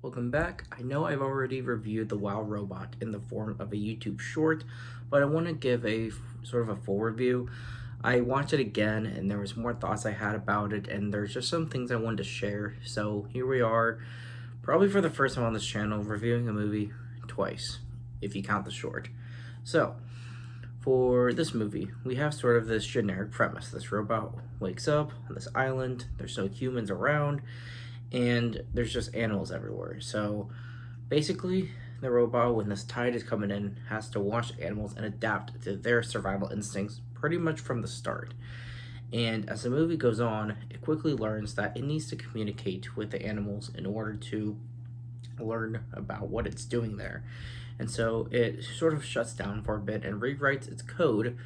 Welcome back. I know I've already reviewed the WoW robot in the form of a YouTube short, but I want to give a sort of a full review. I watched it again and there was more thoughts I had about it, and there's just some things I wanted to share. So here we are, probably for the first time on this channel, reviewing a movie twice, if you count the short. So, for this movie, we have sort of this generic premise. This robot wakes up on this island, there's no humans around, and there's just animals everywhere. So basically, the robot, when this tide is coming in, has to watch animals and adapt to their survival instincts pretty much from the start. And as the movie goes on, it quickly learns that it needs to communicate with the animals in order to learn about what it's doing there. And so it sort of shuts down for a bit and rewrites its code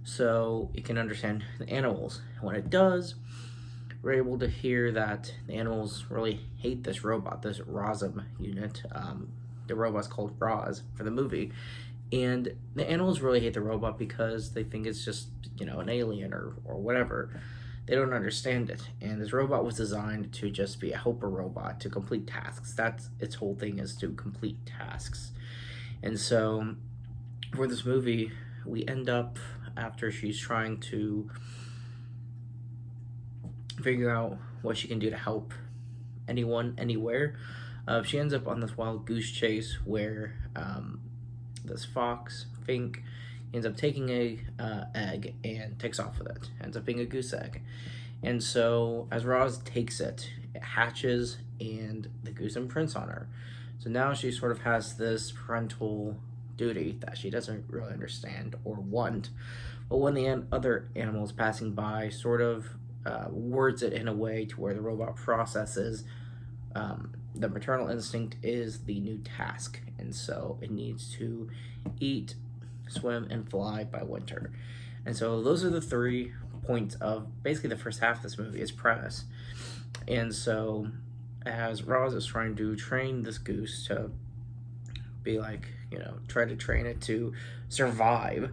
so it can understand the animals. When it does, we're able to hear that the animals really hate this robot, this Rosm unit. The robot's called Roz for the movie. And the animals really hate the robot because they think it's just, an alien or whatever. They don't understand it. And this robot was designed to just be a helper robot to complete tasks. That's its whole thing, is to complete tasks. And so for this movie, we end up, after she's trying to figure out what she can do to help anyone, anywhere, she ends up on this wild goose chase where this fox, Fink, ends up taking a egg and takes off with it. Ends up being a goose egg. And so as Roz takes it, it hatches and the goose imprints on her. So now she sort of has this parental duty that she doesn't really understand or want. But when the other animals passing by sort of words it in a way to where the robot processes the maternal instinct is the new task, and so it needs to eat, swim, and fly by winter. And so those are the 3 points of basically the first half of this movie, is premise. And so as Roz is trying to train this goose to be like, try to train it to survive,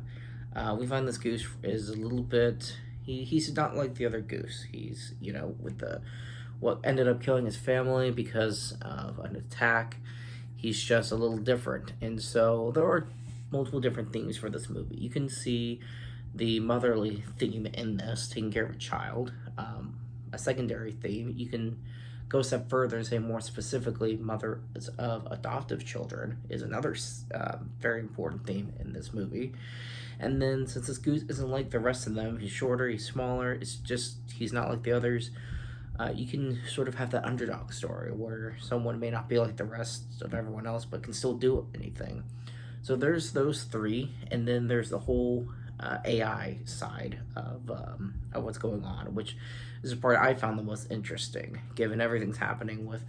we find this goose is a little bit, he's not like the other goose. He's, with the what ended up killing his family because of an attack. He's just a little different. And so there are multiple different themes for this movie. You can see the motherly theme in this, taking care of a child. A secondary theme, you can go a step further and say more specifically, mothers of adoptive children is another very important theme in this movie. And then since this goose isn't like the rest of them, he's shorter, he's smaller, it's just, he's not like the others. You can sort of have that underdog story where someone may not be like the rest of everyone else but can still do anything. So there's those 3, and then there's the whole AI side of what's going on, which is the part I found the most interesting, given everything's happening with,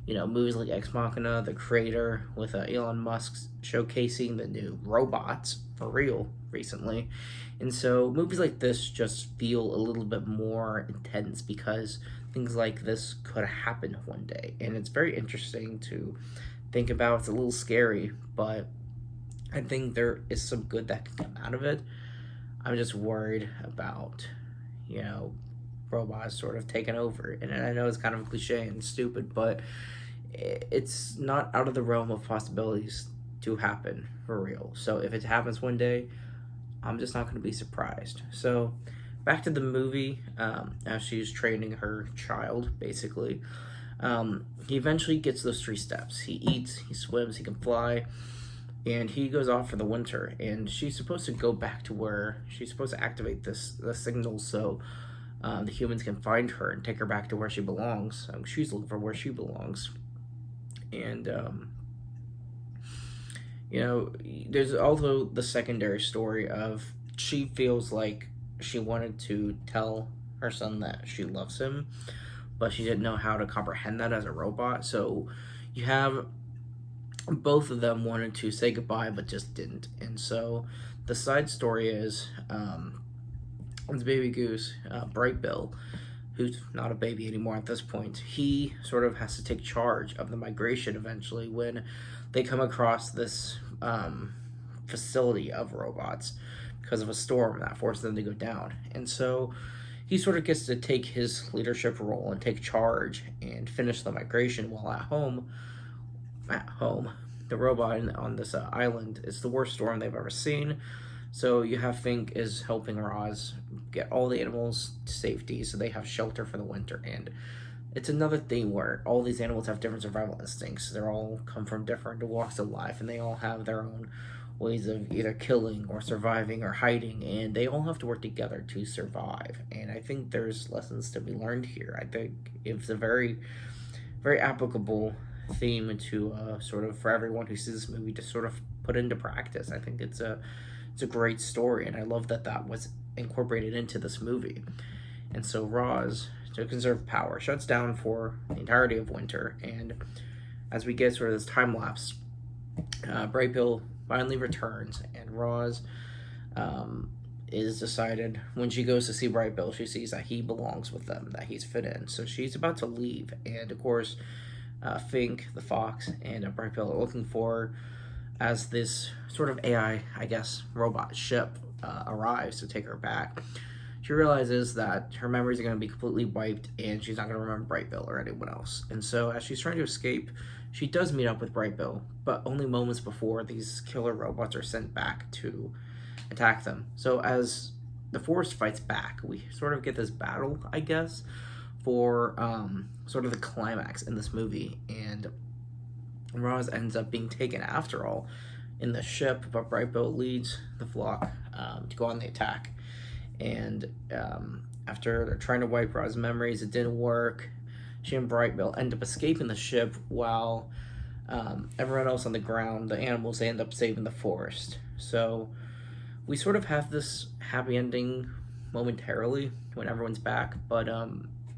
movies like Ex Machina, The Creator, with Elon Musk showcasing the new robots for real recently. And so movies like this just feel a little bit more intense because things like this could happen one day. And it's very interesting to think about. It's a little scary, but I think there is some good that can come out of it. I'm just worried about, robots sort of taking over. And I know it's kind of cliche and stupid, but it's not out of the realm of possibilities to happen for real. So if it happens one day, I'm just not going to be surprised. So back to the movie, as she's training her child, basically, he eventually gets those 3 steps. He eats, he swims, he can fly, and he goes off for the winter. And she's supposed to go back to where she's supposed to activate the signal so the humans can find her and take her back to where she belongs. She's looking for where she belongs. And there's also the secondary story of she feels like she wanted to tell her son that she loves him, but she didn't know how to comprehend that as a robot. So you have both of them wanted to say goodbye but just didn't. And so the side story is this baby goose, Bright Bill, who's not a baby anymore at this point, he sort of has to take charge of the migration eventually when they come across this facility of robots because of a storm that forced them to go down. And so he sort of gets to take his leadership role and take charge and finish the migration, while at home at home. The robot on this island is the worst storm they've ever seen. So you have Fink is helping Roz get all the animals to safety so they have shelter for the winter. And it's another thing where all these animals have different survival instincts. They're all come from different walks of life, and they all have their own ways of either killing or surviving or hiding, and they all have to work together to survive. And I think there's lessons to be learned here. I think it's a very, very applicable theme to sort of for everyone who sees this movie to sort of put into practice. I think it's a great story, and I love that that was incorporated into this movie. And so Roz, to conserve power, shuts down for the entirety of winter, and as we get sort of this time lapse, Bright Bill finally returns, and Roz is decided when she goes to see Bright Bill, she sees that he belongs with them, that he's fit in. So she's about to leave, and of course, Fink, the fox, and Bright Bill are looking for her as this sort of AI, I guess, robot ship arrives to take her back. She realizes that her memories are going to be completely wiped, and she's not going to remember Bright Bill or anyone else. And so, as she's trying to escape, she does meet up with Bright Bill, but only moments before these killer robots are sent back to attack them. So, as the Forest fights back, we sort of get this battle, I guess, for sort of the climax in this movie. And Roz ends up being taken, after all, in the ship, but Bright Bill leads the flock to go on the attack. And after they're trying to wipe Roz's memories, it didn't work. She and Bright Bill end up escaping the ship, while everyone else on the ground, the animals, they end up saving the forest. So we sort of have this happy ending momentarily when everyone's back, but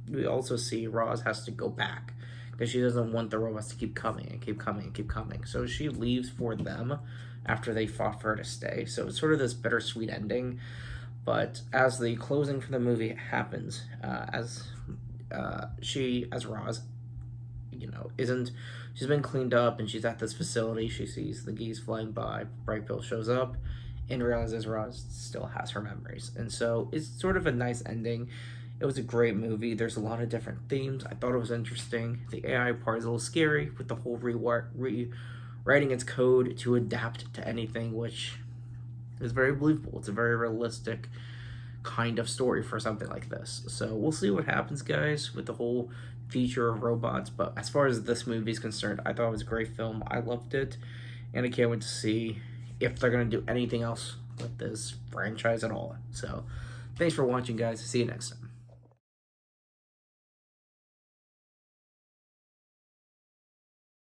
we also see Roz has to go back because she doesn't want the robots to keep coming and keep coming and keep coming. So she leaves for them after they fought for her to stay. So it's sort of this bittersweet ending. But as the closing for the movie happens, as Roz, she's been cleaned up and she's at this facility. She sees the geese flying by. Bright Bill shows up and realizes Roz still has her memories. And so it's sort of a nice ending. It was a great movie. There's a lot of different themes. I thought it was interesting. The AI part is a little scary with the whole rewriting its code to adapt to anything, which is very believable. It's a very realistic kind of story for something like this. So we'll see what happens, guys, with the whole feature of robots. But as far as this movie is concerned, I thought it was a great film. I loved it, and I can't wait to see if they're going to do anything else with this franchise at all. So thanks for watching, guys. See you next time.